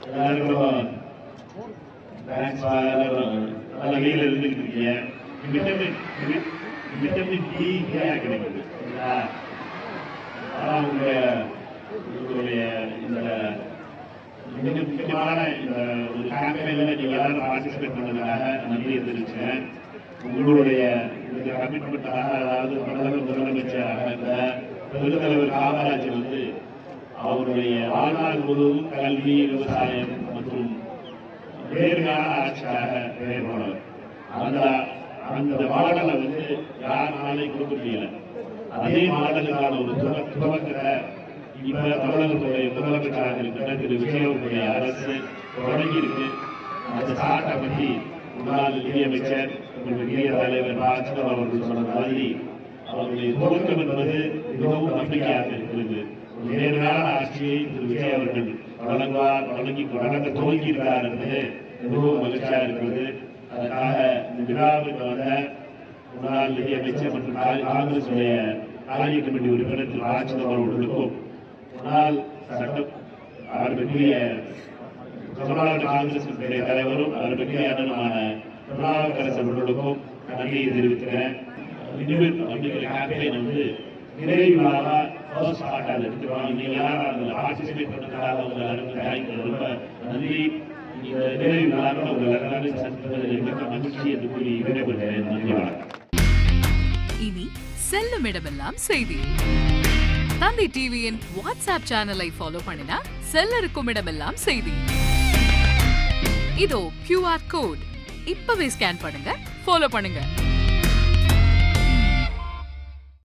எல்லாருக்கும் நல்ல வெயில் இருந்துருக்கீங்க. விட்டமின் டி கிடைக்குது. உங்களுடைய இந்த மிக முக்கியமான இந்த ஒரு கேம்பெயின்ல நீங்க எல்லாரும் பார்ட்டிசிபேட் பண்ணதுக்காக நன்றி தெரிவிச்சுக்கிறேன். உங்களுடைய இந்த கமிட்மெண்ட்டாக, அதாவது தமிழக முதலமைச்சராக இருந்த பெருந்தலைவர் காமராஜர் அவருடைய வாழ்நாள் முழுவதும் கல்வி, விவசாயம் மற்றும் நேர்மையான ஆட்சியாக பெயர் போனவர். அந்த மாடலை யாருனாலே கொடுக்க முடியல. அதே மாடலுக்கான ஒரு துவக்கத்தை இப்ப தமிழகத்துடைய முதலமைச்சராக இருக்கிற திரு விஜயனுடைய அரசு தொடங்கி இருக்கு. அந்த ஸ்டார்ட்டை பற்றி முன்னாள் நிதியமைச்சர் பெரிய தலைவர் பாஜக அவர்கள் சொன்ன மாதிரி அவருடைய துவக்கம் என்பது மிகவும் நம்பிக்கையாக இருக்கிறது. நேர்மையான ஆட்சியை திரு விஜய் அவர்கள் வழங்க துவங்கி இருக்கிறார் என்பது மிகவும் மகிழ்ச்சியாக இருக்கிறது. அதற்காக இந்த விழாவுக்கு வந்த முன்னாள் நிதியமைச்சர் மற்றும் காங்கிரஸ் காரிய கமிட்டி உறுப்பினர் திரு ராஜ்நாத் அவர்களுக்கும், முன்னாள் அவர்களுடைய தமிழ்நாடு காங்கிரஸ் தலைவரும் அவர்களுடைய அண்ணனுமான திருநாவுக்கரசு அவர்களுக்கும் நன்றியை தெரிவிக்கிறேன். அப்படிங்கிற கேம்பெயின் நிறைவு விழாவா ஃபர்ஸ்ட் பார்ட்டாக எடுத்துருவாங்க. நீங்க எல்லாரும் அதில் பார்ட்டிசிபேட் பண்ணுறதுக்காக உங்க எல்லாருக்கும் தேங்க்யூ, ரொம்ப நன்றி. இந்த நிறைவு விழாவில் உங்கள் எல்லாரும் சந்திப்பதில் மிக மகிழ்ச்சி என்று கூறி விடைபெறுகிறேன். நன்றி, வணக்கம். இனி செல்லும் இடமெல்லாம் செய்தி. தந்தி டிவியின் வாட்ஸ்அப் சேனலை ஃபாலோ பண்ணினா செல்ல இருக்கும் இடமெல்லாம் செய்தி. இதோ QR கோட், இப்பவே ஸ்கேன் பண்ணுங்க, ஃபாலோ பண்ணுங்க.